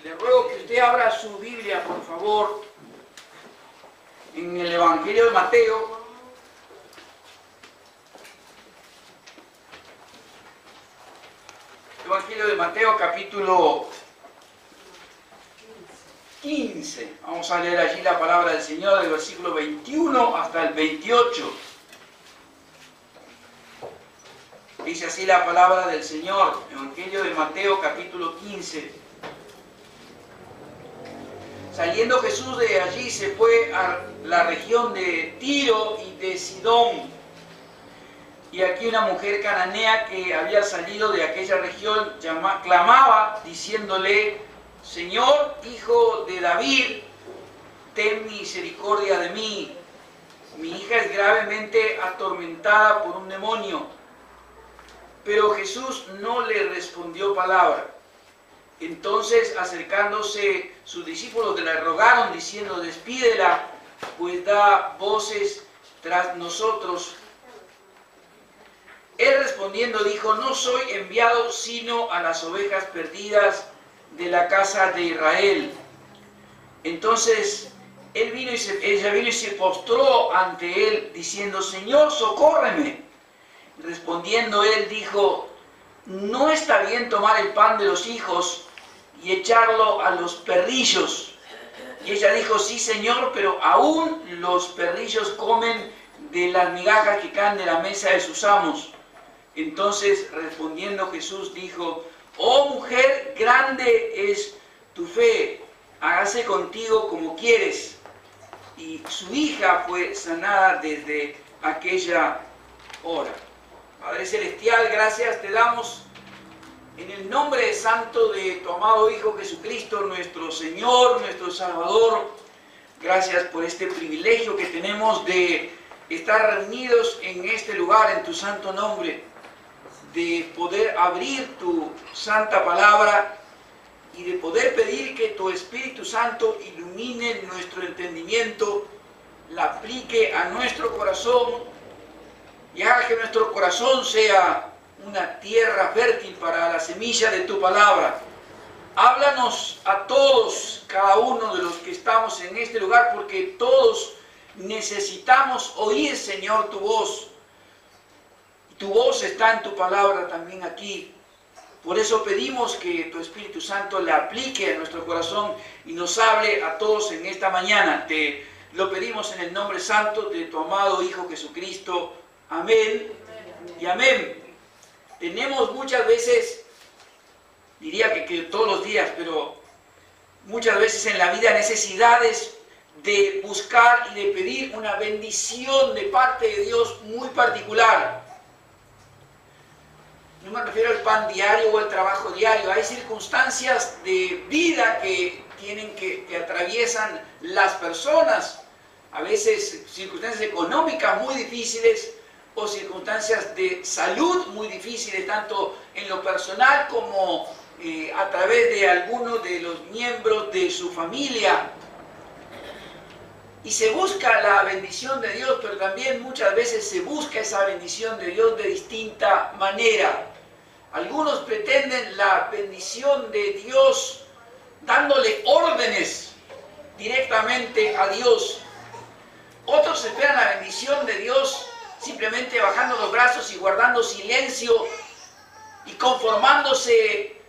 Le ruego que usted abra su Biblia, por favor, en el Evangelio de Mateo. Evangelio de Mateo, capítulo 15. Vamos a leer allí la palabra del Señor, del versículo 21 hasta el 28. Dice así la palabra del Señor, Evangelio de Mateo, capítulo 15. Saliendo Jesús de allí, se fue a la región de Tiro y de Sidón. Y aquí una mujer cananea que había salido de aquella región clamaba, diciéndole: Señor, hijo de David, ten misericordia de mí. Mi hija es gravemente atormentada por un demonio. Pero Jesús no le respondió palabra. Entonces, acercándose sus discípulos, le rogaron, diciendo: despídela, pues da voces tras nosotros. Él respondiendo dijo: no soy enviado sino a las ovejas perdidas de la casa de Israel. Entonces ella vino y se postró ante él, diciendo: Señor, socórreme. Respondiendo él dijo: no está bien tomar el pan de los hijos y echarlo a los perrillos. Y ella dijo: sí, Señor, pero aún los perrillos comen de las migajas que caen de la mesa de sus amos. Entonces respondiendo Jesús dijo: oh mujer, grande es tu fe, hágase contigo como quieres. Y su hija fue sanada desde aquella hora. Padre Celestial, gracias te damos en el nombre santo de tu amado Hijo Jesucristo, nuestro Señor, nuestro Salvador. Gracias por este privilegio que tenemos de estar reunidos en este lugar, en tu santo nombre, de poder abrir tu santa palabra y de poder pedir que tu Espíritu Santo ilumine nuestro entendimiento, la aplique a nuestro corazón y haga que nuestro corazón sea una tierra fértil para la semilla de tu palabra. Háblanos a todos, cada uno de los que estamos en este lugar, porque todos necesitamos oír, Señor, tu voz. Tu voz está en tu palabra también aquí. Por eso pedimos que tu Espíritu Santo le aplique a nuestro corazón y nos hable a todos en esta mañana. Te lo pedimos en el nombre santo de tu amado Hijo Jesucristo. Amén y amén. Tenemos muchas veces, diría que todos los días, pero muchas veces en la vida necesidades de buscar y de pedir una bendición de parte de Dios muy particular. No me refiero al pan diario o al trabajo diario. Hay circunstancias de vida que atraviesan las personas. A veces circunstancias económicas muy difíciles o circunstancias de salud muy difíciles, tanto en lo personal como a través de algunos de los miembros de su familia. Y se busca la bendición de Dios, pero también muchas veces se busca esa bendición de Dios de distinta manera. Algunos pretenden la bendición de Dios dándole órdenes directamente a Dios. Otros esperan la bendición de Dios simplemente bajando los brazos y guardando silencio y conformándose,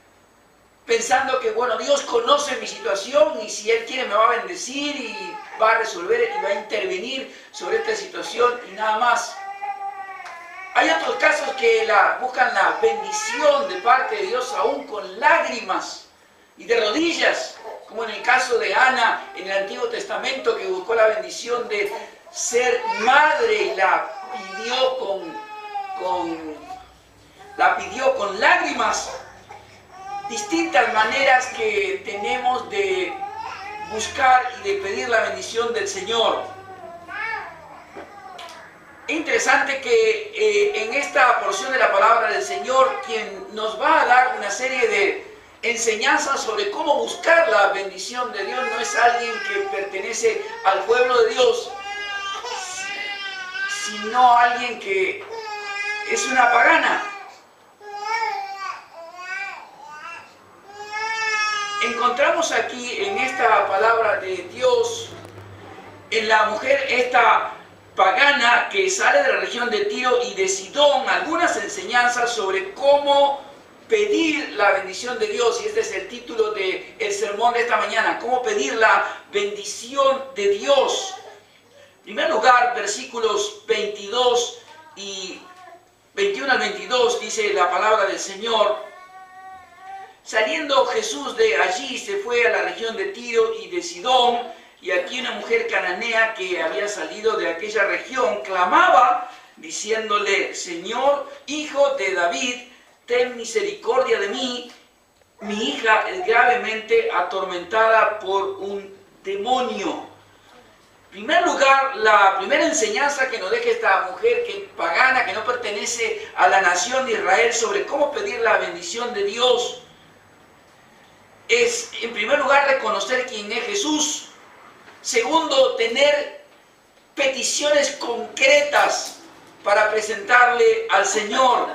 pensando que, bueno, Dios conoce mi situación y si Él quiere me va a bendecir y va a resolver y va a intervenir sobre esta situación y nada más. Hay otros casos que buscan la bendición de parte de Dios aún con lágrimas y de rodillas, como en el caso de Ana en el Antiguo Testamento, que buscó la bendición de ser madre y la pidió con lágrimas. Distintas maneras que tenemos de buscar y de pedir la bendición del Señor. Es interesante que en esta porción de la palabra del Señor, quien nos va a dar una serie de enseñanzas sobre cómo buscar la bendición de Dios, no es alguien que pertenece al pueblo de Dios, sino alguien que es una pagana. encontramos aquí en esta palabra de Dios, en la mujer esta pagana que sale de la región de Tiro y de Sidón, algunas enseñanzas sobre cómo pedir la bendición de Dios, y este es el título del sermón de esta mañana, cómo pedir la bendición de Dios. En primer lugar, versículos 22 y 21 al 22 dice la palabra del Señor: saliendo Jesús de allí se fue a la región de Tiro y de Sidón, y aquí una mujer cananea que había salido de aquella región clamaba diciéndole: Señor, hijo de David, ten misericordia de mí, mi hija es gravemente atormentada por un demonio. En primer lugar, la primera enseñanza que nos deja esta mujer pagana, que no pertenece a la nación de Israel, sobre cómo pedir la bendición de Dios, es, en primer lugar, reconocer quién es Jesús. Segundo, tener peticiones concretas para presentarle al Señor.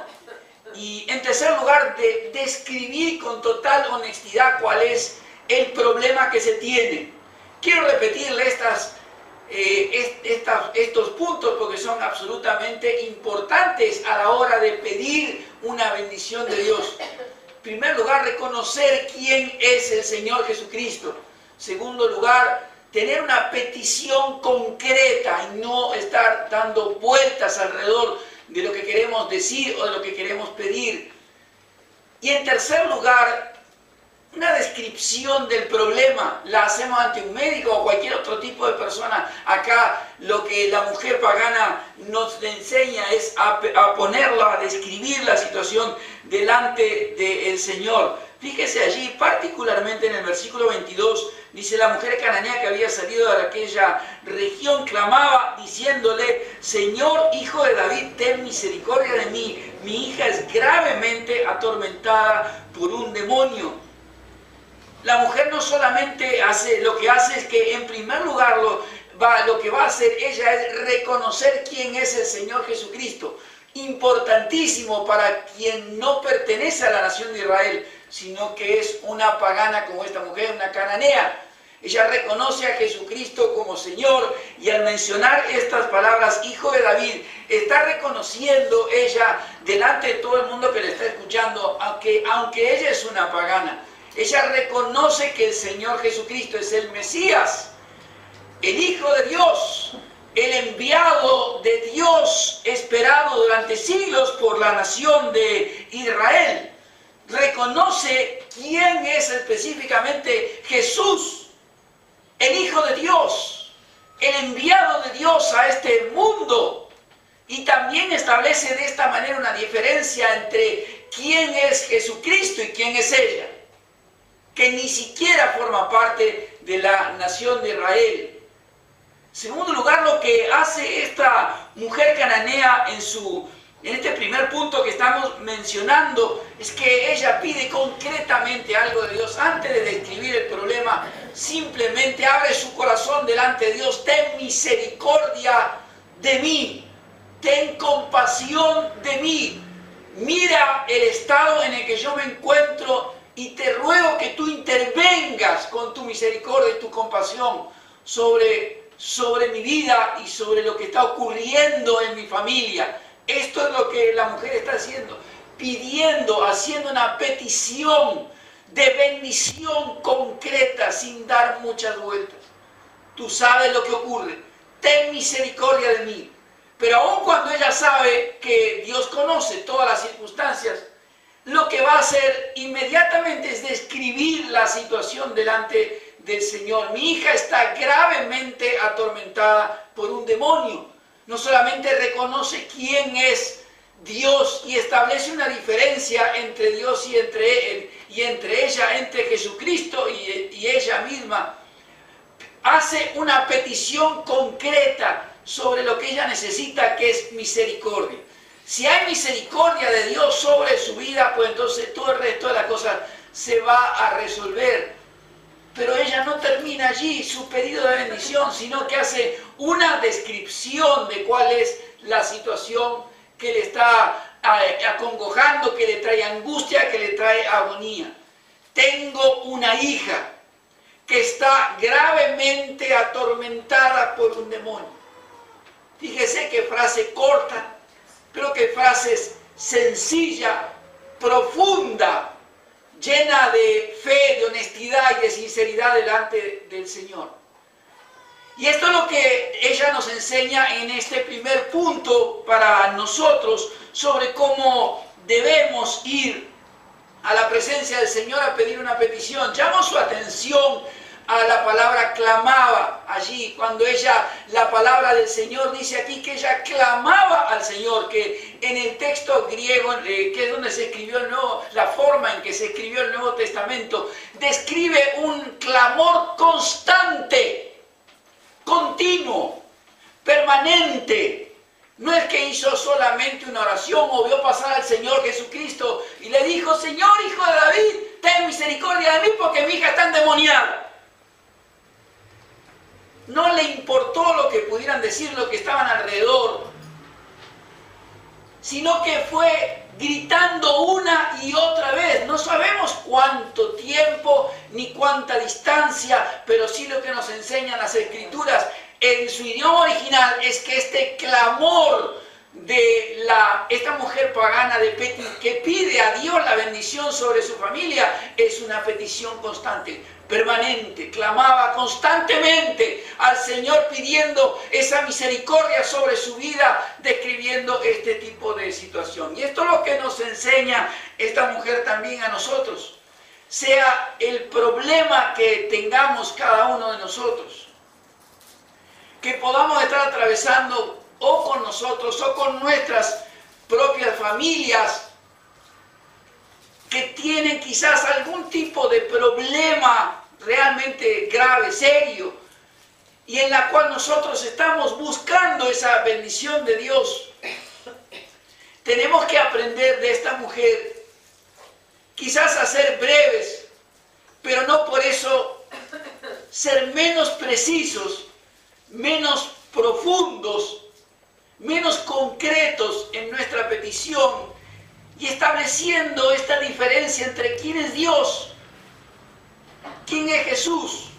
Y en tercer lugar, de describir con total honestidad cuál es el problema que se tiene. Quiero repetirle estos puntos porque son absolutamente importantes a la hora de pedir una bendición de Dios. En primer lugar, reconocer quién es el Señor Jesucristo. En segundo lugar, tener una petición concreta y no estar dando vueltas alrededor de lo que queremos decir o de lo que queremos pedir. Y en tercer lugar, una descripción del problema. La hacemos ante un médico o cualquier otro tipo de persona. Acá lo que la mujer pagana nos enseña es a ponerla, a describir la situación delante del Señor. Fíjese allí, particularmente en el versículo 22, dice: la mujer cananea que había salido de aquella región clamaba diciéndole: Señor, hijo de David, ten misericordia de mí, mi hija es gravemente atormentada por un demonio. La mujer no solamente hace, lo que hace es que en primer lugar lo que va a hacer ella es reconocer quién es el Señor Jesucristo. Importantísimo para quien no pertenece a la nación de Israel, sino que es una pagana como esta mujer, una cananea. Ella reconoce a Jesucristo como Señor, y al mencionar estas palabras, hijo de David, está reconociendo ella delante de todo el mundo que le está escuchando, aunque ella es una pagana, ella reconoce que el Señor Jesucristo es el Mesías, el Hijo de Dios, el enviado de Dios, esperado durante siglos por la nación de Israel. Reconoce quién es específicamente Jesús, el Hijo de Dios, el enviado de Dios a este mundo. Y también establece de esta manera una diferencia entre quién es Jesucristo y quién es ella, que ni siquiera forma parte de la nación de Israel. En segundo lugar, lo que hace esta mujer cananea en este primer punto que estamos mencionando es que ella pide concretamente algo de Dios. Antes de describir el problema, simplemente abre su corazón delante de Dios: ten misericordia de mí, ten compasión de mí, mira el estado en el que yo me encuentro y te ruego que tú intervengas con tu misericordia y tu compasión sobre mi vida y sobre lo que está ocurriendo en mi familia. Esto es lo que la mujer está haciendo, pidiendo, haciendo una petición de bendición concreta, sin dar muchas vueltas. Tú sabes lo que ocurre, ten misericordia de mí. Pero aun cuando ella sabe que Dios conoce todas las circunstancias, lo que va a hacer inmediatamente es describir la situación delante del Señor. Mi hija está gravemente atormentada por un demonio. No solamente reconoce quién es Dios y establece una diferencia entre Dios y entre ella, entre Jesucristo y ella misma, hace una petición concreta sobre lo que ella necesita, que es misericordia. Si hay misericordia de Dios sobre su vida, pues entonces todo el resto de las cosas se va a resolver. Pero ella no termina allí su pedido de bendición, sino que hace una descripción de cuál es la situación que le está acongojando, que le trae angustia, que le trae agonía. tengo una hija que está gravemente atormentada por un demonio. Fíjese qué frase corta, pero qué frase sencilla, profunda, llena de fe, de honestidad y de sinceridad delante del Señor. Y esto es lo que ella nos enseña en este primer punto para nosotros sobre cómo debemos ir a la presencia del Señor a pedir una petición. Llamo su atención a la palabra clamaba allí, cuando ella, la palabra del Señor dice aquí que ella clamaba al Señor, que en el texto griego, que es donde se escribió la forma en que se escribió el Nuevo Testamento, describe un clamor constante, continuo, permanente. No es que hizo solamente una oración o vio pasar al Señor Jesucristo y le dijo: Señor, hijo de David, ten misericordia de mí porque mi hija está endemoniada. No le importó lo que pudieran decir los que estaban alrededor, sino que fue gritando una y otra vez. No sabemos cuánto tiempo ni cuánta distancia, pero sí lo que nos enseñan las Escrituras en su idioma original es que este clamor de esta mujer pagana de Petra que pide a Dios la bendición sobre su familia es una petición constante, permanente. Clamaba constantemente al Señor pidiendo esa misericordia sobre su vida, describiendo este tipo de situación. Y esto es lo que nos enseña esta mujer también a nosotros. Sea el problema que tengamos cada uno de nosotros, que podamos estar atravesando o con nosotros o con nuestras propias familias que tienen quizás algún tipo de problema realmente grave, serio, y en la cual nosotros estamos buscando esa bendición de Dios. Tenemos que aprender de esta mujer, quizás a ser breves, pero no por eso ser menos precisos, menos profundos, menos concretos en nuestra petición y estableciendo esta diferencia entre quién es Dios, quién es Jesús,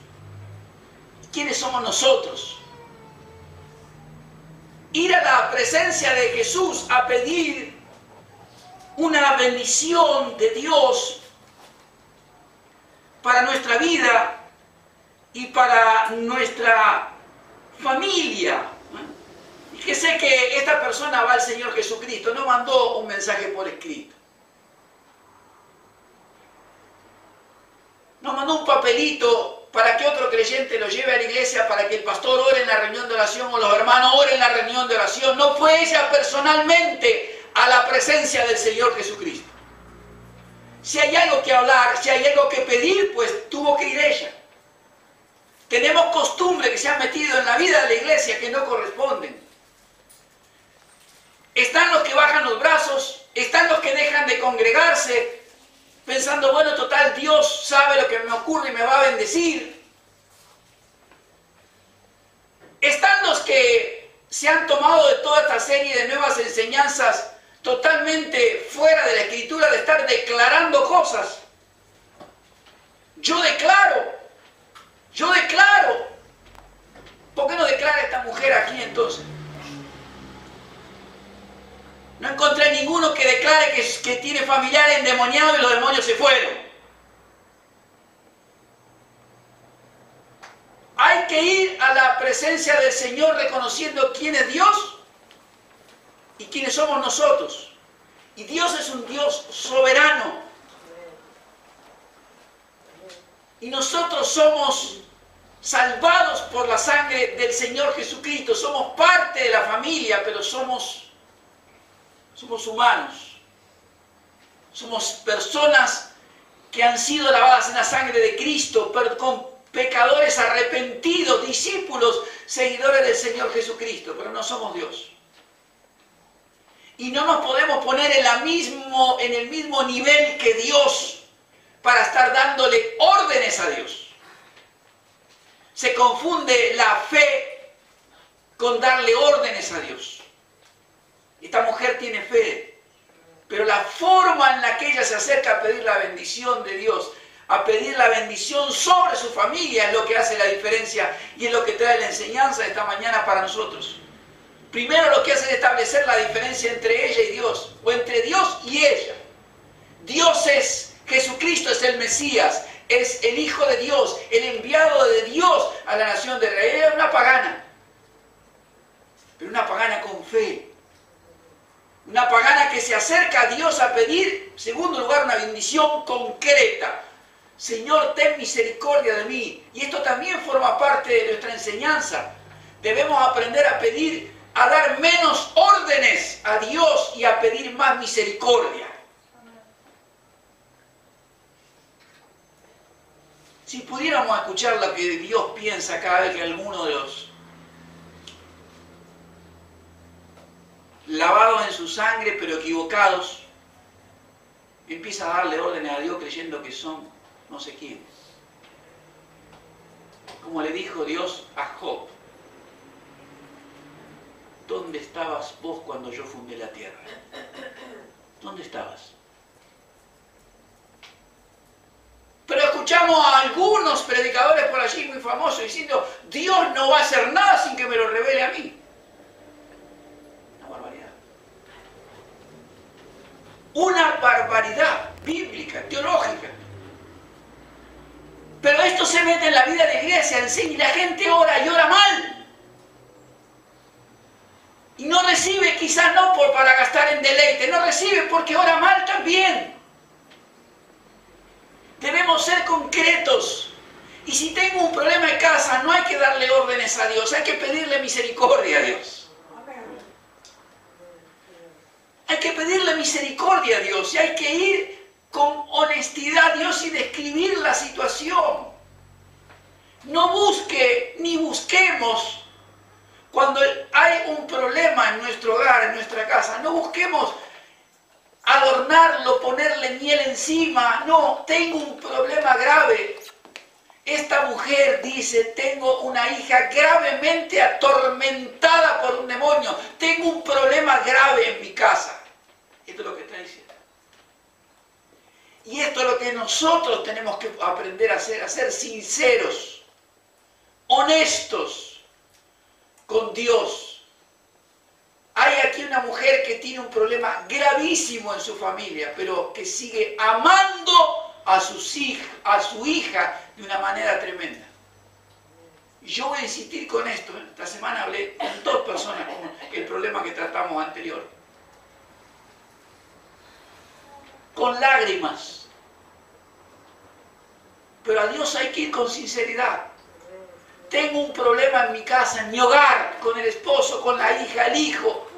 quiénes somos nosotros. Ir a la presencia de Jesús a pedir una bendición de Dios para nuestra vida y para nuestra familia. Fíjese que esta persona va al Señor Jesucristo, no mandó un mensaje por escrito. No mandó un papelito para que otro creyente lo lleve a la iglesia, para que el pastor ore en la reunión de oración o los hermanos oren en la reunión de oración. No fue ella personalmente a la presencia del Señor Jesucristo. Si hay algo que hablar, si hay algo que pedir, pues tuvo que ir ella. Tenemos costumbres que se han metido en la vida de la iglesia que no corresponden. Están los que bajan los brazos, están los que dejan de congregarse, pensando, bueno, total, Dios sabe lo que me ocurre y me va a bendecir. Están los que se han tomado de toda esta serie de nuevas enseñanzas totalmente fuera de la Escritura, de estar declarando cosas. Yo declaro. ¿Por qué no declara esta mujer aquí entonces? No encontré ninguno que declare que tiene familiares endemoniados y los demonios se fueron. Hay que ir a la presencia del Señor reconociendo quién es Dios y quiénes somos nosotros. Y Dios es un Dios soberano. Y nosotros somos salvados por la sangre del Señor Jesucristo. Somos parte de la familia, pero somos humanos. Somos personas que han sido lavadas en la sangre de Cristo, pero con pecadores arrepentidos, discípulos, seguidores del Señor Jesucristo, pero no somos Dios. Y no nos podemos poner en el mismo nivel que Dios para estar dándole órdenes a Dios. Se confunde la fe con darle órdenes a Dios. Esta mujer tiene fe, pero la forma en la que ella se acerca a pedir la bendición de Dios a pedir la bendición sobre su familia, es lo que hace la diferencia y es lo que trae la enseñanza de esta mañana para nosotros. Primero lo que hace es establecer la diferencia entre ella y Dios, o entre Dios y ella. Dios es, Jesucristo es el Mesías, es el Hijo de Dios, el enviado de Dios a la nación de Israel. Ella era una pagana, pero una pagana con fe. Una pagana que se acerca a Dios a pedir, en segundo lugar, una bendición concreta. Señor, ten misericordia de mí. Y esto también forma parte de nuestra enseñanza. Debemos aprender a pedir, a dar menos órdenes a Dios y a pedir más misericordia. Si pudiéramos escuchar lo que Dios piensa cada vez que alguno de los lavados en su sangre, pero equivocados, empieza a darle órdenes a Dios creyendo que son no sé quiénes. Como le dijo Dios a Job: ¿dónde estabas vos cuando yo fundé la tierra? ¿Dónde estabas? Pero escuchamos a algunos predicadores por allí muy famosos diciendo: Dios no va a hacer nada sin que me lo revele a mí. Una barbaridad bíblica, teológica. Pero esto se mete en la vida de la iglesia en sí, y la gente ora y ora mal. Y no recibe, quizás no para gastar en deleite, no recibe porque ora mal también. Debemos ser concretos. Y si tengo un problema en casa, no hay que darle órdenes a Dios, hay que pedirle misericordia a Dios. Hay que pedirle misericordia a Dios y hay que ir con honestidad a Dios y describir la situación. No busque ni busquemos cuando hay un problema en nuestro hogar, en nuestra casa. No busquemos adornarlo, ponerle miel encima. No, tengo un problema grave. Esta mujer dice: tengo una hija gravemente atormentada por un demonio. Tengo un problema grave en mi casa. Esto es lo que está diciendo. Y esto es lo que nosotros tenemos que aprender a ser sinceros, honestos con Dios. Hay aquí una mujer que tiene un problema gravísimo en su familia, pero que sigue amando a su hija de una manera tremenda. Y yo voy a insistir con esto. Esta semana hablé con 2 personas con el problema que tratamos anterior. Con lágrimas. Pero a Dios hay que ir con sinceridad. Tengo un problema en mi casa, en mi hogar, con el esposo, con la hija, el hijo,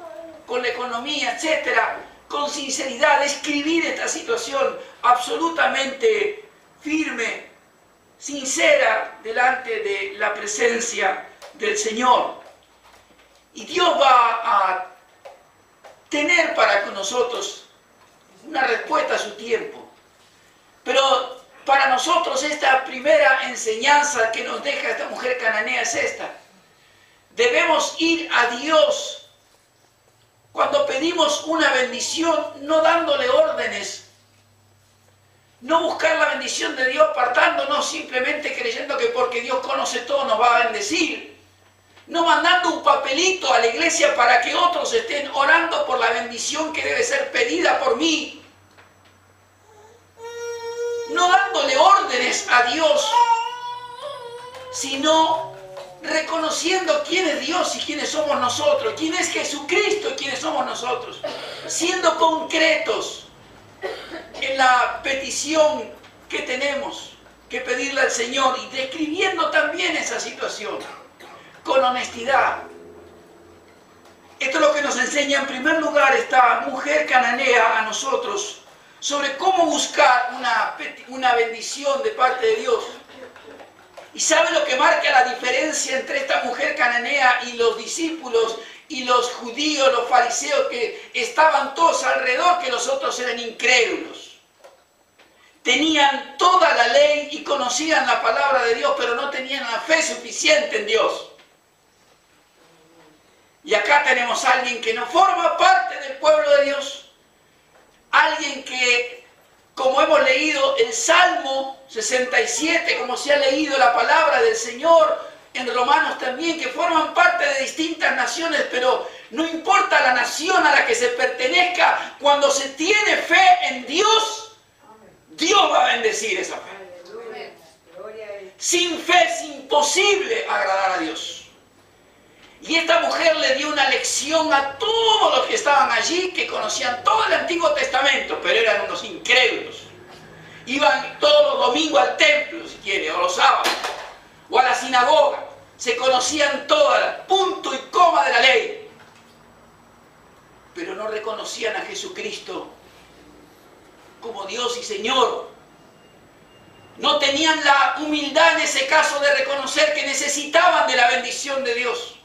con la economía, etc. Con sinceridad, escribir esta situación absolutamente firme, sincera, delante de la presencia del Señor. Y Dios va a tener para con nosotros una respuesta a su tiempo. Pero para nosotros esta primera enseñanza que nos deja esta mujer cananea es esta. Debemos ir a Dios cuando pedimos una bendición, no dándole órdenes. No buscar la bendición de Dios apartándonos simplemente creyendo que porque Dios conoce todo nos va a bendecir. No mandando un papelito a la iglesia para que otros estén orando por la bendición que debe ser pedida por mí. No dándole órdenes a Dios, sino reconociendo quién es Dios y quiénes somos nosotros, quién es Jesucristo y quiénes somos nosotros. Siendo concretos en la petición que tenemos que pedirle al Señor y describiendo también esa situación con honestidad. Esto es lo que nos enseña en primer lugar esta mujer cananea a nosotros sobre cómo buscar una bendición de parte de Dios. ¿Y sabe lo que marca la diferencia entre esta mujer cananea y los discípulos y los judíos, los fariseos que estaban todos alrededor, que los otros eran incrédulos? Tenían toda la ley y conocían la palabra de Dios, pero no tenían la fe suficiente en Dios. Y acá tenemos a alguien que no forma parte del pueblo de Dios, alguien que como hemos leído el Salmo 67, como se ha leído la palabra del Señor en Romanos también, que forman parte de distintas naciones, pero no importa la nación a la que se pertenezca, cuando se tiene fe en Dios, Dios va a bendecir esa fe. Sin fe es imposible agradar a Dios. Y esta mujer le dio una lección a todos los que estaban allí, que conocían todo el Antiguo Testamento, pero eran unos incrédulos. Iban todos los domingos al templo, si quiere, o los sábados, o a la sinagoga. Se conocían todas, punto y coma de la ley. Pero no reconocían a Jesucristo como Dios y Señor. No tenían la humildad en ese caso de reconocer que necesitaban de la bendición de Dios.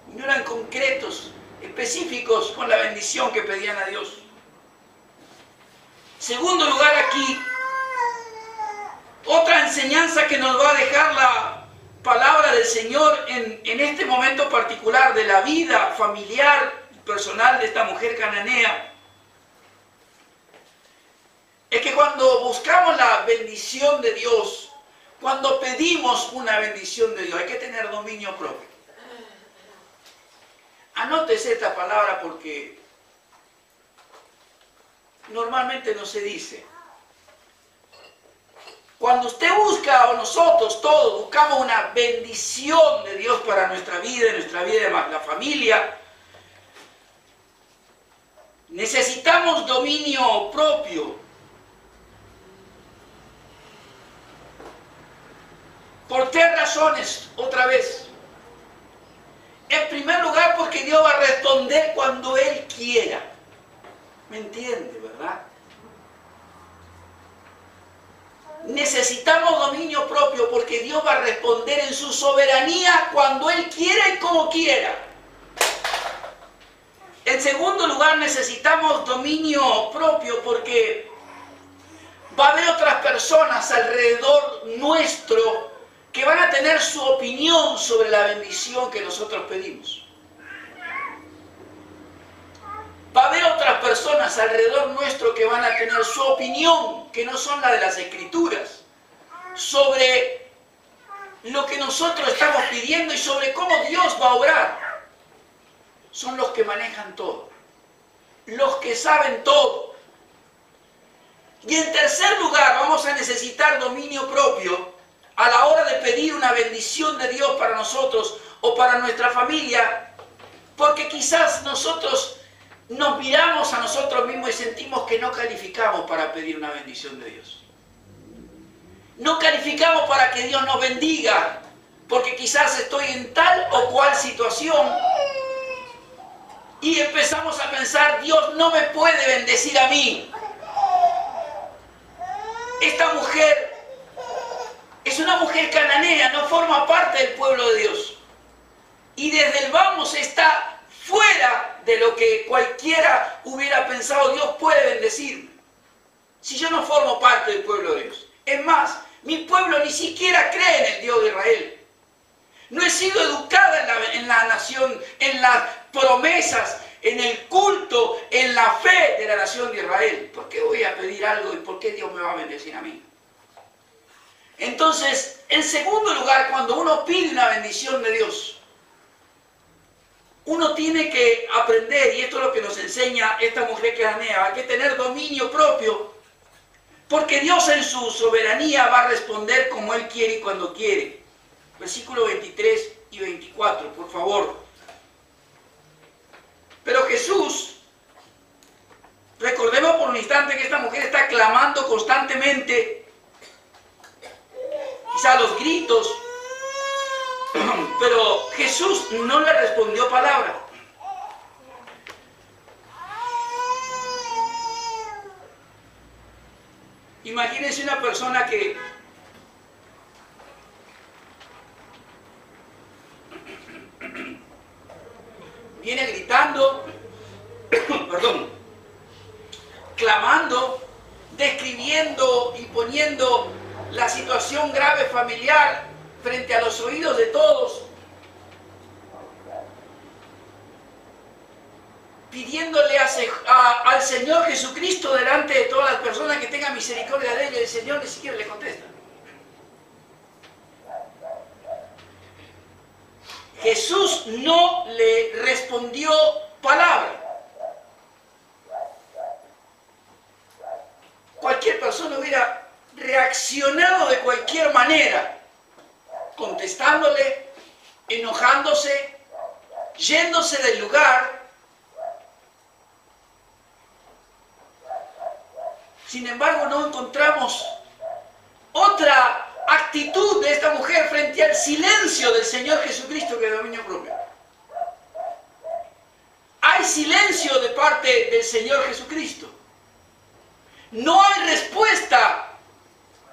No eran concretos, específicos con la bendición que pedían a Dios. Segundo lugar aquí, otra enseñanza que nos va a dejar la palabra del Señor en este momento particular de la vida familiar y personal de esta mujer cananea, es que cuando buscamos la bendición de Dios, cuando pedimos una bendición de Dios, hay que tener dominio propio. Anótese esta palabra porque normalmente no se dice. Cuando usted busca, o nosotros todos buscamos una bendición de Dios para nuestra vida de la familia, necesitamos dominio propio. Por tres razones, otra vez. En primer lugar, porque Dios va a responder cuando Él quiera. ¿Me entiende, verdad? Necesitamos dominio propio porque Dios va a responder en su soberanía cuando Él quiera y como quiera. En segundo lugar, necesitamos dominio propio porque va a haber otras personas alrededor nuestro que van a tener su opinión sobre la bendición que nosotros pedimos. Va a haber otras personas alrededor nuestro que van a tener su opinión, que no son la de las Escrituras, sobre lo que nosotros estamos pidiendo y sobre cómo Dios va a obrar. Son los que manejan todo, los que saben todo. Y en tercer lugar, vamos a necesitar dominio propio a la hora de pedir una bendición de Dios para nosotros o para nuestra familia, porque quizás nosotros nos miramos a nosotros mismos y sentimos que no calificamos para pedir una bendición de Dios. No calificamos para que Dios nos bendiga, porque quizás estoy en tal o cual situación y empezamos a pensar, Dios no me puede bendecir a mí. Esta mujer es una mujer cananea, no forma parte del pueblo de Dios. Y desde el vamos está fuera de lo que cualquiera hubiera pensado, Dios puede bendecirme. Si yo no formo parte del pueblo de Dios. Es más, mi pueblo ni siquiera cree en el Dios de Israel. No he sido educada en la nación, en las promesas, en el culto, en la fe de la nación de Israel. ¿Por qué voy a pedir algo y por qué Dios me va a bendecir a mí? Entonces, en segundo lugar, cuando uno pide una bendición de Dios, uno tiene que aprender, y esto es lo que nos enseña esta mujer cananea, hay que tener dominio propio, porque Dios en su soberanía va a responder como Él quiere y cuando quiere. Versículos 23 y 24, por favor. Pero Jesús, recordemos por un instante que esta mujer está clamando constantemente, quizá los gritos, pero Jesús no le respondió palabra. Imagínense una persona que viene gritando, perdón, clamando, describiendo y poniendo la situación grave familiar frente a los oídos de todos. pidiéndole al Señor Jesucristo delante de todas las personas que tengan misericordia de ellos, y el Señor ni siquiera le contesta. Jesús no le respondió palabra. Cualquier persona hubiera reaccionado de cualquier manera, contestándole, enojándose, yéndose del lugar. Sin embargo, no encontramos otra actitud de esta mujer frente al silencio del Señor Jesucristo que es dominio propio. Hay silencio de parte del Señor Jesucristo. No hay respuesta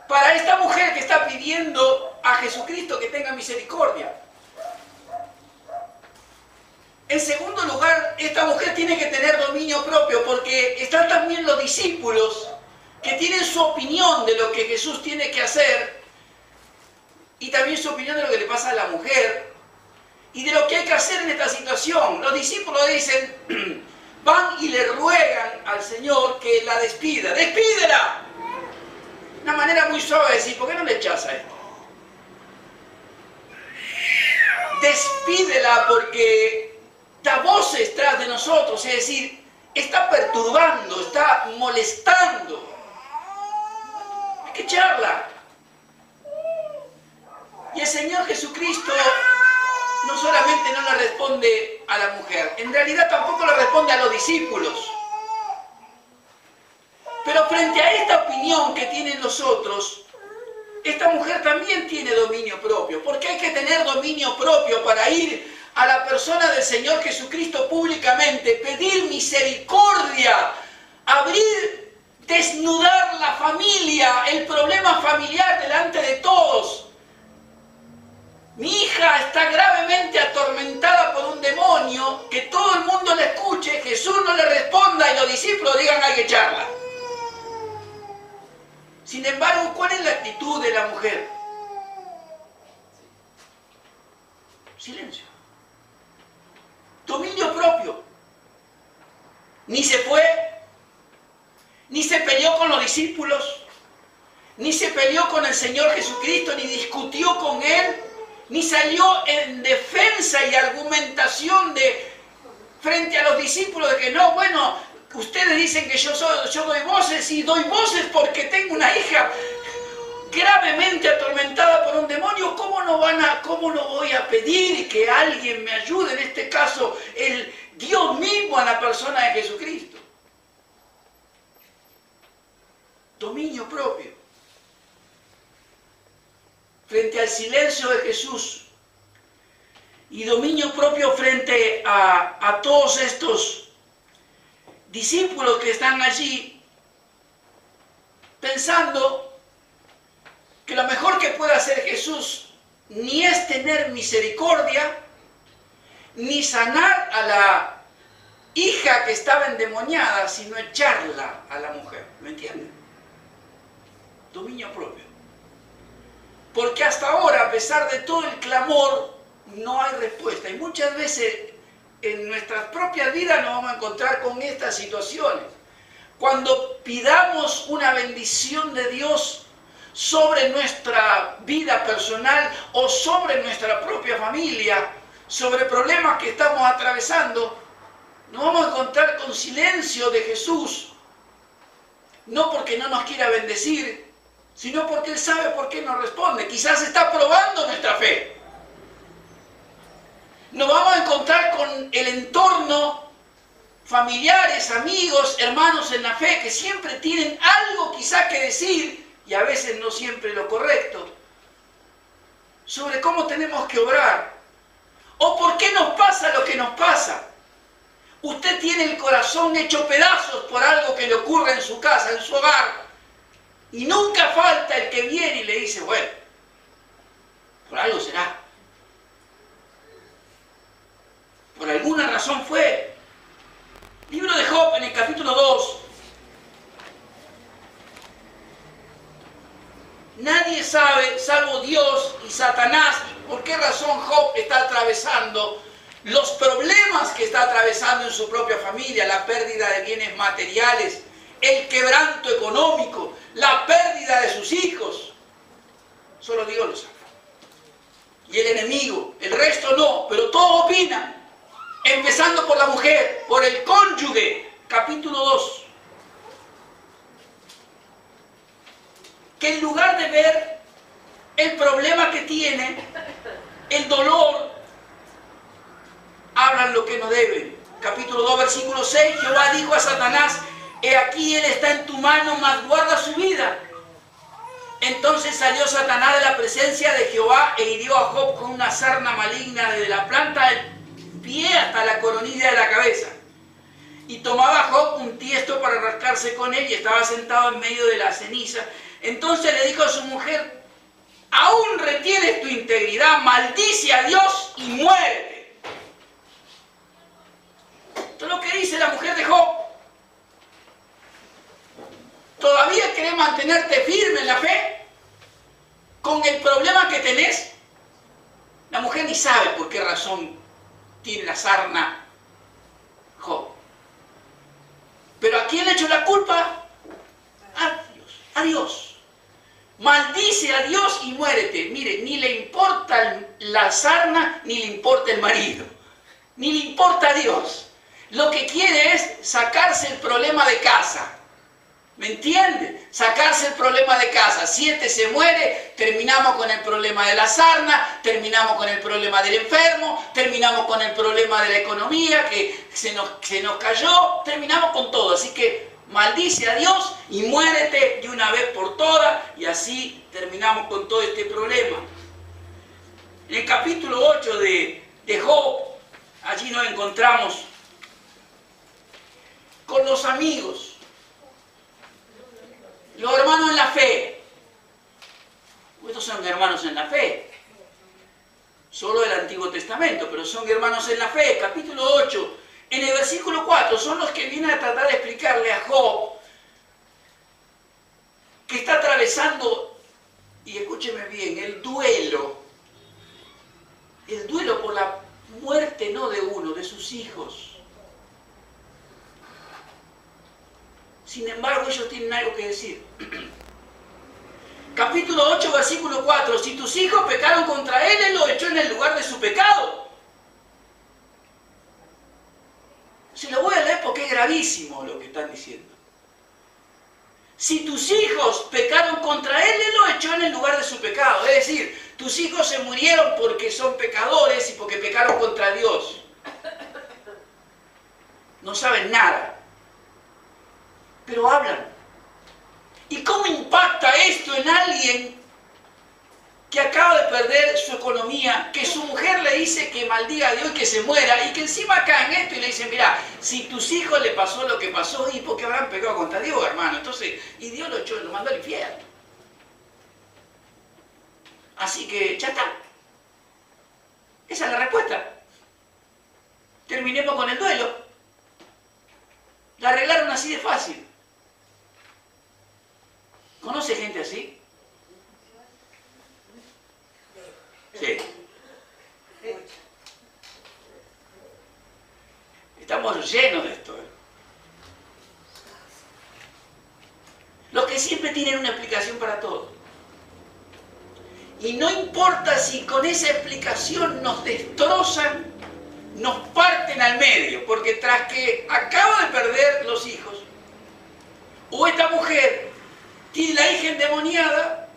para esta mujer que está pidiendo a Jesucristo que tenga misericordia. En segundo lugar, esta mujer tiene que tener dominio propio, porque están también los discípulos que tienen su opinión de lo que Jesús tiene que hacer, y también su opinión de lo que le pasa a la mujer y de lo que hay que hacer en esta situación. Los discípulos dicen, van y le ruegan al Señor que la despida. ¡Despídela! Una manera muy suave de decir, ¿por qué no le echas a esto? Despídela porque da voces tras de nosotros, es decir, está perturbando, está molestando. Hay que echarla. Y el Señor Jesucristo no solamente no le responde a la mujer, en realidad tampoco le responde a los discípulos. Pero frente a esta opinión que tienen los otros, esta mujer también tiene dominio propio, porque hay que tener dominio propio para ir a la persona del Señor Jesucristo públicamente, pedir misericordia, abrir, desnudar la familia, el problema familiar delante de todos. Mi hija está gravemente atormentada por un demonio, que todo el mundo le escuche, Jesús no le responda y los discípulos digan hay que echarla. Sin embargo, ¿cuál es la actitud de la mujer? Silencio. Dominio propio. Ni se fue, ni se peleó con los discípulos, ni se peleó con el Señor Jesucristo, ni discutió con Él, ni salió en defensa y argumentación frente a los discípulos de que no, bueno, ustedes dicen que yo doy voces, y doy voces porque tengo una hija gravemente atormentada por un demonio. ¿Cómo no voy a pedir que alguien me ayude? En este caso, el Dios mismo en la persona de Jesucristo. Dominio propio. Frente al silencio de Jesús, y dominio propio frente a todos estos discípulos que están allí pensando que lo mejor que puede hacer Jesús ni es tener misericordia, ni sanar a la hija que estaba endemoniada, sino echarla a la mujer. ¿Me entienden? Dominio propio. Porque hasta ahora, a pesar de todo el clamor, no hay respuesta. Y muchas veces en nuestras propias vidas nos vamos a encontrar con estas situaciones. Cuando pidamos una bendición de Dios sobre nuestra vida personal o sobre nuestra propia familia, sobre problemas que estamos atravesando, nos vamos a encontrar con silencio de Jesús. No porque no nos quiera bendecir, sino porque Él sabe por qué nos responde. Quizás está probando nuestra fe. Nos vamos a encontrar con el entorno, familiares, amigos, hermanos en la fe, que siempre tienen algo quizás que decir, y a veces no siempre lo correcto, sobre cómo tenemos que obrar, o por qué nos pasa lo que nos pasa. Usted tiene el corazón hecho pedazos por algo que le ocurre en su casa, en su hogar, y nunca falta el que viene y le dice, bueno, por algo será. Por alguna razón fue. Libro de Job, en el capítulo 2. Nadie sabe, salvo Dios y Satanás, por qué razón Job está atravesando los problemas que está atravesando en su propia familia, la pérdida de bienes materiales, el quebranto económico, la pérdida de sus hijos. Solo Dios lo sabe. Y el enemigo, el resto no, pero todos opinan. Empezando por la mujer, por el cónyuge, capítulo 2. Que en lugar de ver el problema que tiene, el dolor, hablan lo que no deben. Capítulo 2, versículo 6, Jehová dijo a Satanás, he aquí él está en tu mano, mas guarda su vida. Entonces salió Satanás de la presencia de Jehová e hirió a Job con una sarna maligna desde la planta del pie hasta la coronilla de la cabeza. Y tomaba Job un tiesto para rascarse con él y estaba sentado en medio de la ceniza. Entonces le dijo a su mujer, aún retienes tu integridad, maldice a Dios y muérete. Esto es lo que dice la mujer de Job. ¿Todavía querés mantenerte firme en la fe? ¿Con el problema que tenés? La mujer ni sabe por qué razón tiene la sarna Job. ¿Pero a quién le echó la culpa? A Dios. Maldice a Dios y muérete. Mire, ni le importa la sarna, ni le importa el marido. Ni le importa a Dios. Lo que quiere es sacarse el problema de casa. ¿Me entiende? Sacarse el problema de casa. Si este se muere, terminamos con el problema de la sarna, terminamos con el problema del enfermo, terminamos con el problema de la economía que se nos cayó, terminamos con todo. Así que maldice a Dios y muérete de una vez por todas y así terminamos con todo este problema. En el capítulo 8 de Job, allí nos encontramos con los amigos. Los hermanos en la fe. Estos son hermanos en la fe. Solo del Antiguo Testamento, pero son hermanos en la fe. Capítulo 8, en el versículo 4, son los que vienen a tratar de explicarle a Job que está atravesando, y escúcheme bien, el duelo. El duelo por la muerte no de uno, de sus hijos. Sin embargo, ellos tienen algo que decir. Capítulo 8, versículo 4. Si tus hijos pecaron contra él, él los echó en el lugar de su pecado. Se lo voy a leer porque es gravísimo lo que están diciendo. Si tus hijos pecaron contra él, él los echó en el lugar de su pecado. Es decir, tus hijos se murieron porque son pecadores y porque pecaron contra Dios. No saben nada. Pero hablan. ¿Y cómo impacta esto en alguien que acaba de perder su economía, que su mujer le dice que maldiga a Dios y que se muera, y que encima caen esto y le dicen, mira, si tus hijos le pasó lo que pasó, ¿y por qué habrán pecado contra Dios, hermano? Entonces, y Dios lo mandó al infierno. Así que, ya está. Esa es la respuesta. Terminemos con el duelo. La arreglaron así de fácil. ¿Conoce gente así? Sí. Estamos llenos de esto. Los que siempre tienen una explicación para todo. Y no importa si con esa explicación nos destrozan, nos parten al medio, porque tras que acaba de perder los hijos, o esta mujer tiene la hija endemoniada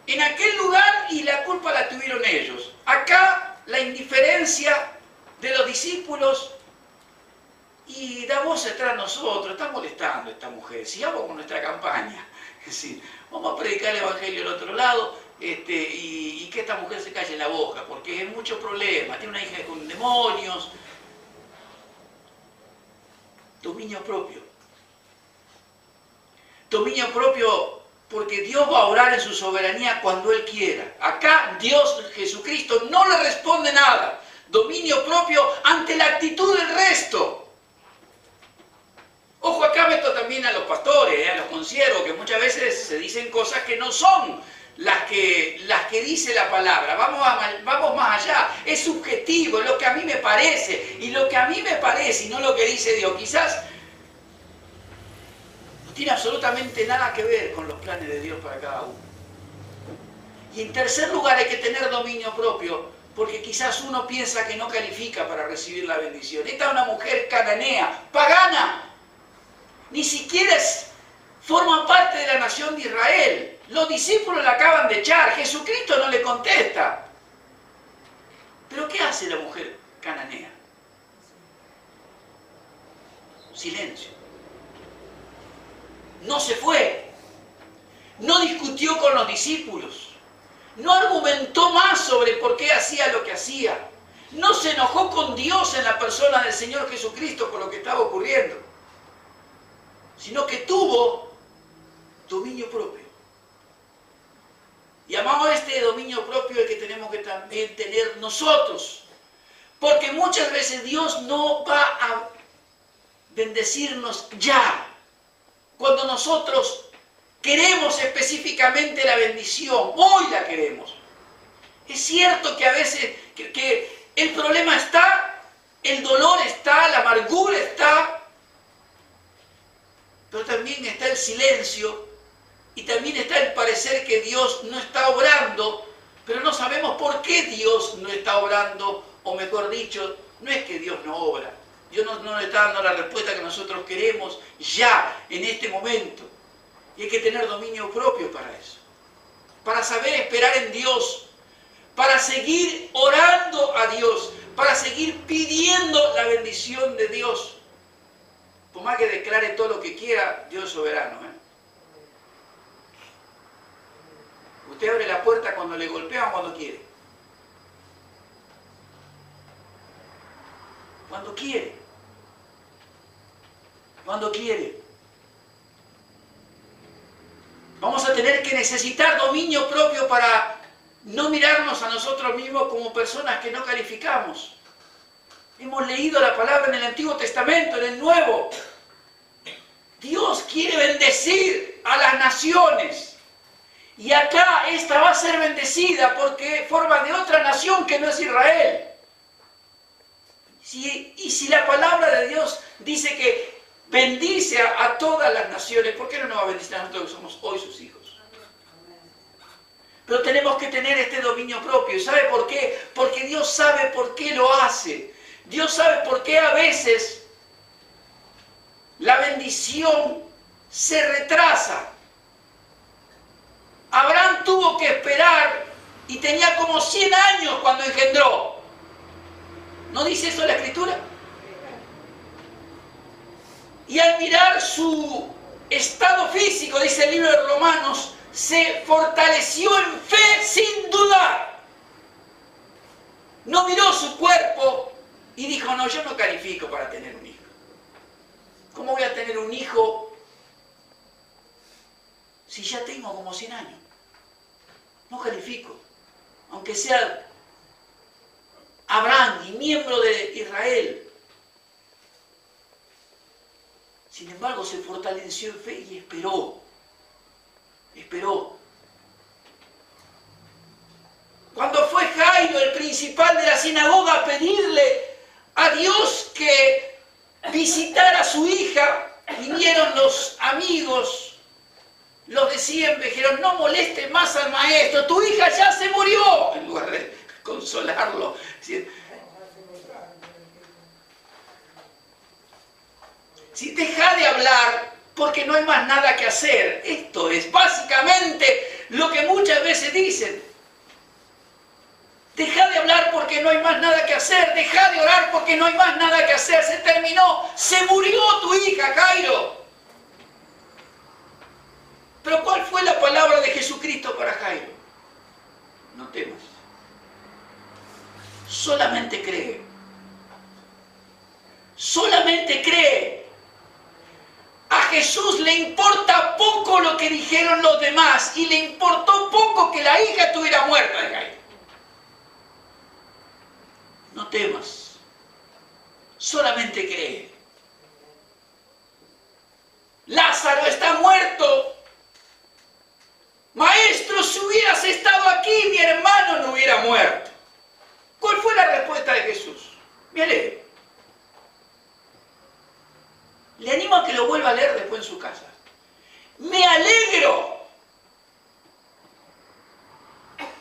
en aquel lugar y la culpa la tuvieron ellos. Acá la indiferencia de los discípulos y da voz tras nosotros, está molestando a esta mujer, sigamos con nuestra campaña. Es decir, vamos a predicar el evangelio al otro lado y que esta mujer se calle la boca, porque es mucho problema, tiene una hija con demonios. Dominio propio. Dominio propio porque Dios va a obrar en su soberanía cuando Él quiera. Acá Dios, Jesucristo, no le responde nada. Dominio propio ante la actitud del resto. Ojo, acá meto también a los pastores, a los consiervos, que muchas veces se dicen cosas que no son las que dice la palabra. Vamos más allá. Es subjetivo, es lo que a mí me parece. Y lo que a mí me parece y no lo que dice Dios. Quizás no tiene absolutamente nada que ver con los planes de Dios para cada uno. Y en tercer lugar hay que tener dominio propio, porque quizás uno piensa que no califica para recibir la bendición. Esta es una mujer cananea, pagana. Ni siquiera forma parte de la nación de Israel. Los discípulos la acaban de echar. Jesucristo no le contesta. ¿Pero qué hace la mujer cananea? Silencio. No se fue. No discutió con los discípulos. No argumentó más sobre por qué hacía lo que hacía. No se enojó con Dios en la persona del Señor Jesucristo por lo que estaba ocurriendo. Sino que tuvo dominio propio. Y amado, este dominio propio es el que tenemos que también tener nosotros. Porque muchas veces Dios no va a bendecirnos ya. Cuando nosotros queremos específicamente la bendición, hoy la queremos. Es cierto que a veces que el problema está, el dolor está, la amargura está, pero también está el silencio y también está el parecer que Dios no está obrando, pero no sabemos por qué Dios no está obrando, o mejor dicho, no es que Dios no obra. Dios no nos está dando la respuesta que nosotros queremos ya, en este momento. Y hay que tener dominio propio para eso. Para saber esperar en Dios. Para seguir orando a Dios. Para seguir pidiendo la bendición de Dios. Por más que declare todo lo que quiera, Dios es soberano. Usted abre la puerta cuando le golpean o cuando quiere. Cuando quiere. Cuando quiere. Vamos a tener que necesitar dominio propio para no mirarnos a nosotros mismos como personas que no calificamos. Hemos leído la palabra en el Antiguo Testamento, en el Nuevo. Dios quiere bendecir a las naciones. Y acá esta va a ser bendecida porque forma de otra nación que no es Israel. Y si la palabra de Dios dice que bendice a todas las naciones, ¿por qué no nos va a bendecir a nosotros que somos hoy sus hijos? Pero tenemos que tener este dominio propio. ¿Y sabe por qué? Porque Dios sabe por qué lo hace. Dios sabe por qué a veces la bendición se retrasa. Abraham tuvo que esperar y tenía como 100 años cuando engendró. ¿No dice eso la Escritura? Y al mirar su estado físico, dice el libro de Romanos, se fortaleció en fe sin dudar. No miró su cuerpo y dijo, no, yo no califico para tener un hijo. ¿Cómo voy a tener un hijo si ya tengo como 100 años? No califico. Aunque sea Abraham y miembro de Israel. Sin embargo, se fortaleció en fe y esperó. Esperó. Cuando fue Jairo, el principal de la sinagoga, a pedirle a Dios que visitara a su hija, vinieron los amigos, los de siempre, dijeron, no moleste más al maestro, tu hija ya se murió, en lugar de consolarlo. Si deja de hablar porque no hay más nada que hacer. Esto es básicamente lo que muchas veces dicen. Deja de hablar porque no hay más nada que hacer. Deja de orar porque no hay más nada que hacer. Se terminó. Se murió tu hija, Jairo. Pero ¿cuál fue la palabra de Jesucristo para Jairo? No temas. Solamente cree. Solamente cree. A Jesús le importa poco lo que dijeron los demás y le importó poco que la hija estuviera muerta de Jairo. No temas, solamente cree. Lázaro está muerto. Maestro, si hubiera muerto. ¿Cuál fue la respuesta de Jesús? Me alegro. Le animo a que lo vuelva a leer después en su casa. Me alegro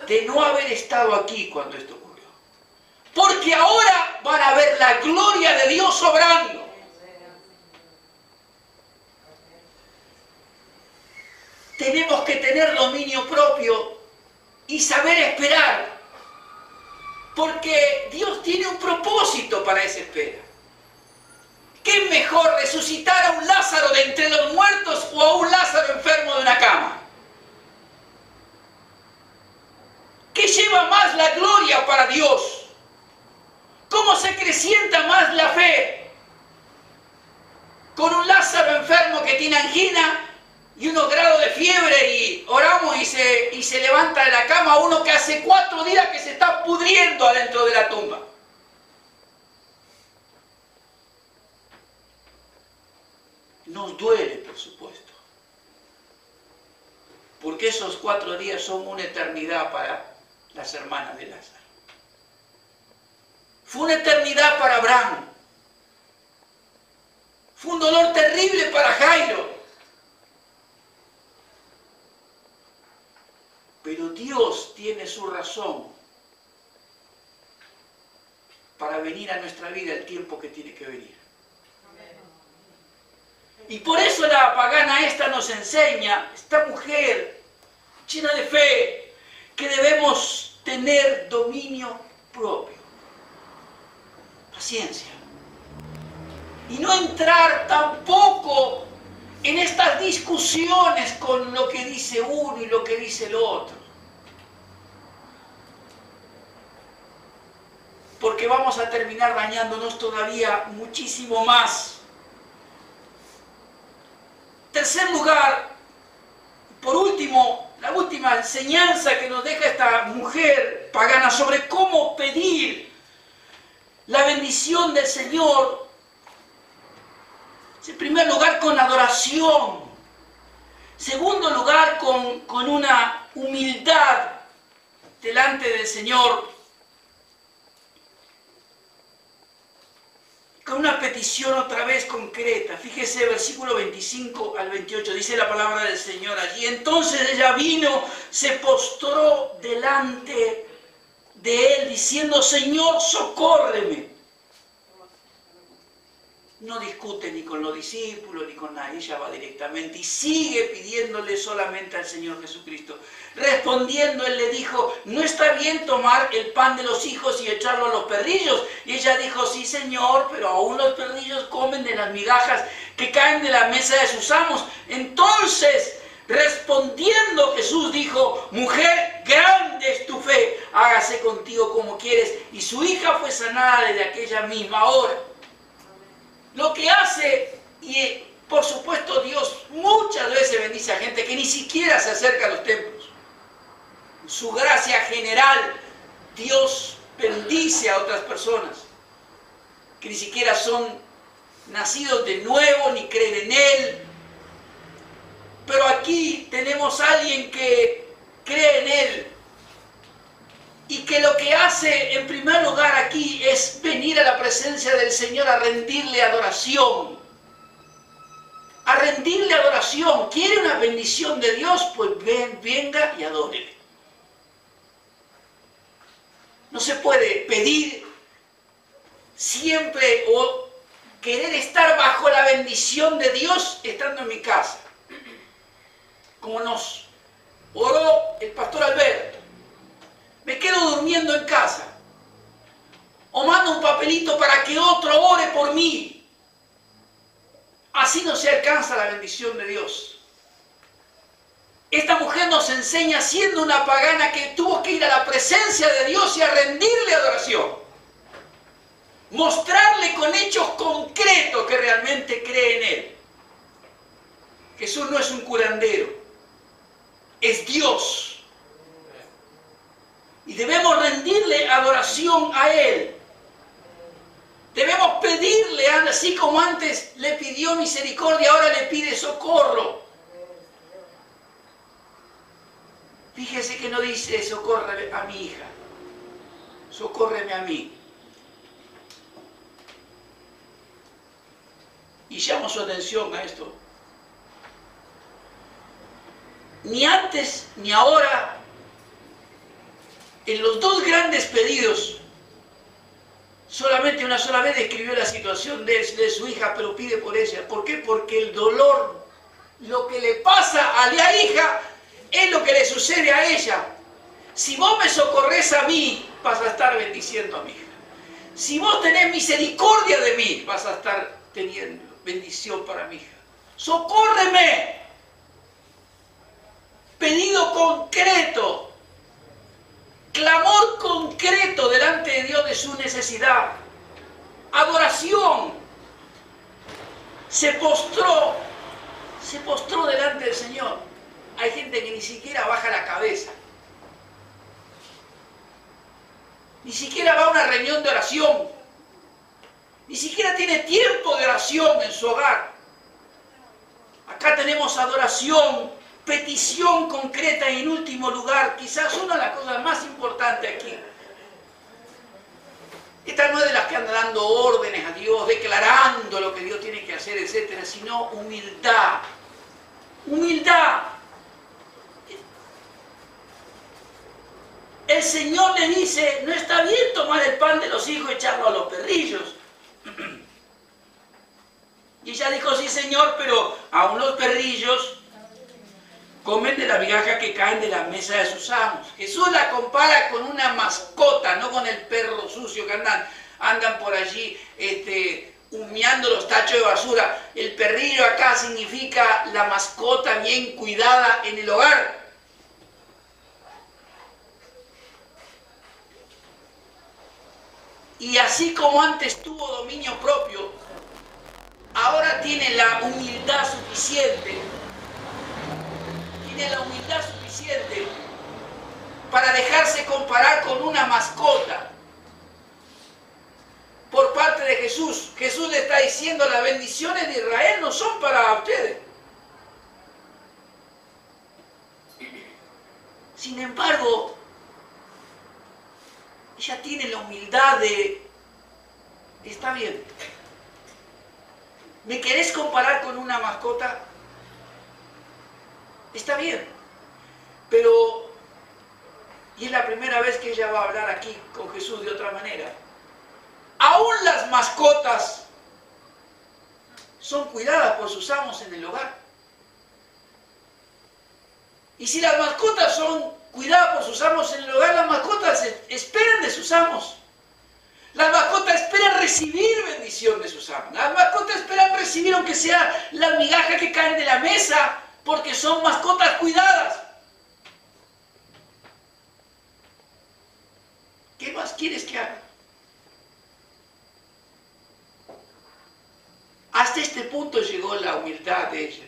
de no haber estado aquí cuando esto ocurrió. Porque ahora van a ver la gloria de Dios obrando. Tenemos que tener dominio propio y saber esperar. Porque Dios tiene un propósito para esa espera. ¿Qué es mejor, resucitar a un Lázaro de entre los muertos o a un Lázaro enfermo de una cama? ¿Qué lleva más la gloria para Dios? ¿Cómo se acrecienta más la fe? ¿Con un Lázaro enfermo que tiene angina y unos grados de fiebre y oramos y se levanta de la cama, uno que hace 4 días que se está pudriendo adentro de la tumba? Nos duele, por supuesto, porque esos 4 días son una eternidad para las hermanas de Lázaro. Fue una eternidad para Abraham. Fue un dolor terrible para Jairo. Pero Dios tiene su razón para venir a nuestra vida el tiempo que tiene que venir. Y por eso la pagana esta nos enseña, esta mujer llena de fe, que debemos tener dominio propio, paciencia, y no entrar tampoco en estas discusiones con lo que dice uno y lo que dice el otro, porque vamos a terminar dañándonos todavía muchísimo más. Tercer lugar, por último, la última enseñanza que nos deja esta mujer pagana sobre cómo pedir la bendición del Señor. En primer lugar, con adoración. Segundo lugar, con una humildad delante del Señor. Con una petición otra vez concreta. Fíjese, versículo 25 al 28, dice la palabra del Señor allí. Entonces ella vino, se postró delante de él, diciendo: Señor, socórreme. No discute ni con los discípulos ni con nadie, ella va directamente y sigue pidiéndole solamente al Señor Jesucristo. Respondiendo, él le dijo: ¿no está bien tomar el pan de los hijos y echarlo a los perrillos? Y ella dijo: sí, Señor, pero aún los perrillos comen de las migajas que caen de la mesa de sus amos. Entonces, respondiendo Jesús dijo: mujer, grande es tu fe, hágase contigo como quieres. Y su hija fue sanada desde aquella misma hora. Lo que hace, y por supuesto Dios muchas veces bendice a gente que ni siquiera se acerca a los templos. Su gracia general, Dios bendice a otras personas que ni siquiera son nacidos de nuevo ni creen en Él. Pero aquí tenemos a alguien que cree en Él y que lo que hace en primer lugar aquí es venir a la presencia del Señor a rendirle adoración. A rendirle adoración. ¿Quiere una bendición de Dios? Pues venga y adórele. No se puede pedir siempre o querer estar bajo la bendición de Dios estando en mi casa. Como nos oró el pastor Alberto. Me quedo durmiendo en casa. O mando un papelito para que otro ore por mí. Así no se alcanza la bendición de Dios. Esta mujer nos enseña, siendo una pagana, que tuvo que ir a la presencia de Dios y a rendirle adoración. Mostrarle con hechos concretos que realmente cree en Él. Jesús no es un curandero, es Dios. Y debemos rendirle adoración a Él. Debemos pedirle, así como antes le pidió misericordia, ahora le pide socorro. Fíjese que no dice: socorre a mi hija. socórreme a mí. Y llamo su atención a esto. Ni antes ni ahora, en los dos grandes pedidos, solamente una sola vez describió la situación de su hija, pero pide por ella. ¿Por qué? Porque el dolor, lo que le pasa a la hija, es lo que le sucede a ella. Si vos me socorres a mí, vas a estar bendiciendo a mi hija. Si vos tenés misericordia de mí, vas a estar teniendo bendición para mi hija. ¡Socórreme! Pedido concreto, clamor concreto delante de Dios de su necesidad. Adoración. Se postró delante del Señor. Hay gente que ni siquiera baja la cabeza. Ni siquiera va a una reunión de oración. Ni siquiera tiene tiempo de oración en su hogar. Acá tenemos adoración, petición concreta y en último lugar, quizás una de las cosas más importantes aquí. Esta no es de las que anda dando órdenes a Dios, declarando lo que Dios tiene que hacer, etcétera, sino humildad. Humildad. El Señor le dice, no está bien tomar el pan de los hijos y echarlo a los perrillos. Y ella dijo, sí Señor, pero aún los perrillos comen de la migaja que caen de la mesa de sus amos. Jesús la compara con una mascota, no con el perro sucio que andan por allí humeando los tachos de basura. El perrillo acá significa la mascota bien cuidada en el hogar. Y así como antes tuvo dominio propio, ahora tiene la humildad suficiente. Tiene la humildad suficiente para dejarse comparar con una mascota. Por parte de Jesús. Jesús le está diciendo, las bendiciones de Israel no son para ustedes. Sin embargo, ella tiene la humildad de, está bien, ¿me querés comparar con una mascota? Está bien, pero, y es la primera vez que ella va a hablar aquí con Jesús de otra manera, aún las mascotas son cuidadas por sus amos en el hogar. Y si las mascotas son cuidadas por sus amos en el hogar, las mascotas esperan de sus amos. Las mascotas esperan recibir bendición de sus amos. Las mascotas esperan recibir, aunque sea las migajas que caen de la mesa, porque son mascotas cuidadas. ¿Qué más quieres que haga? Hasta este punto llegó la humildad de ella.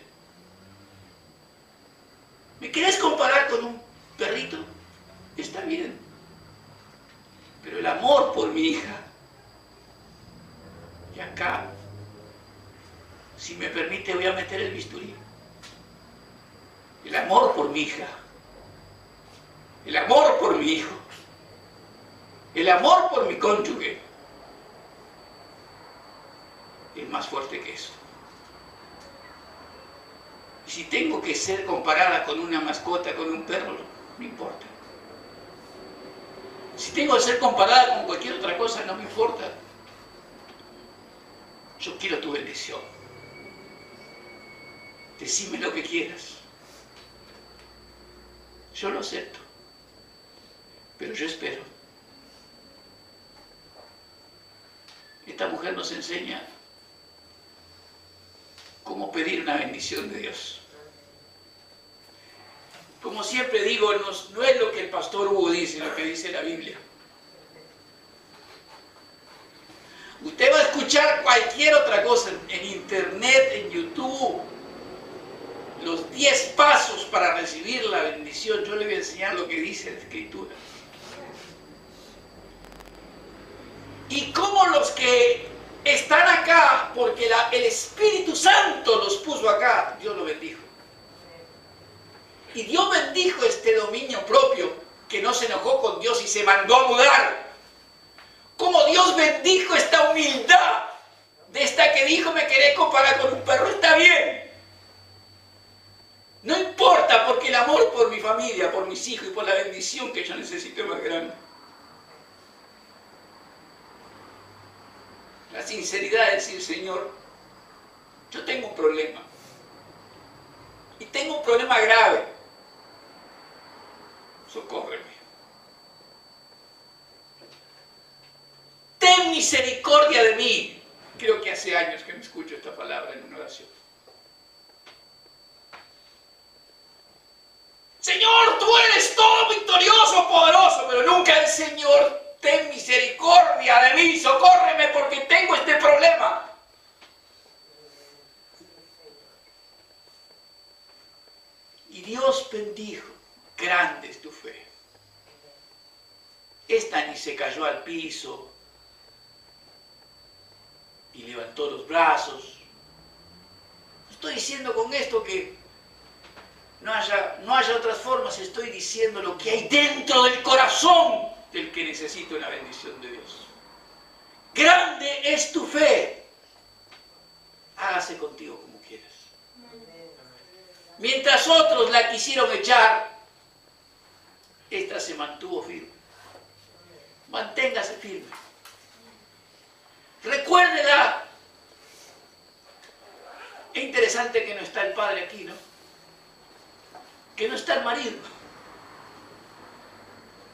¿Me querés comparar con un perrito? Está bien. Pero el amor por mi hija. Y acá, si me permite, voy a meter el bisturí. El amor por mi hija. El amor por mi hijo. El amor por mi cónyuge. Es más fuerte que eso. Y si tengo que ser comparada con una mascota, con un perro, no importa. Si tengo que ser comparada con cualquier otra cosa, no me importa. Yo quiero tu bendición. Decime lo que quieras. Yo lo acepto. Pero yo espero. Esta mujer nos enseña cómo pedir una bendición de Dios. Como siempre digo, no es lo que el pastor Hugo dice, lo que dice la Biblia. Usted va a escuchar cualquier otra cosa en internet, en YouTube, los 10 pasos para recibir la bendición. Yo le voy a enseñar lo que dice la Escritura. Y cómo los que están acá, porque el Espíritu Santo los puso acá, Dios los bendijo. Y Dios bendijo este dominio propio, que no se enojó con Dios y se mandó a mudar. cómo Dios bendijo esta humildad de esta que dijo me querés comparar con un perro. Está bien. No importa, porque el amor por mi familia, por mis hijos y por la bendición que yo necesito es más grande. La sinceridad de decir, Señor, yo tengo un problema. Y tengo un problema grave. Socórreme. Ten misericordia de mí. Creo que hace años que no escucho esta palabra en una oración. Señor, tú eres todo victorioso, poderoso, pero nunca el Señor, ten misericordia de mí, socórreme porque tengo este problema. Y Dios bendijo, grande es tu fe. Esta ni se cayó al piso y levantó los brazos. Estoy diciendo con esto que no haya otras formas, estoy diciendo lo que hay dentro del corazón del que necesita una bendición de Dios. Grande es tu fe. Hágase contigo como quieras. Mientras otros la quisieron echar, esta se mantuvo firme. Manténgase firme. Recuérdela. Es interesante que no está el padre aquí, ¿no? Que no está el marido.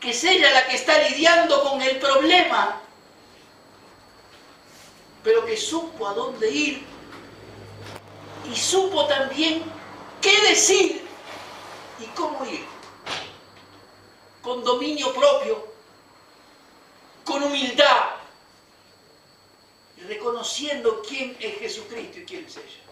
Que es ella la que está lidiando con el problema, pero que supo a dónde ir y supo también qué decir y cómo ir. Con dominio propio, con humildad, reconociendo quién es Jesucristo y quién es ella.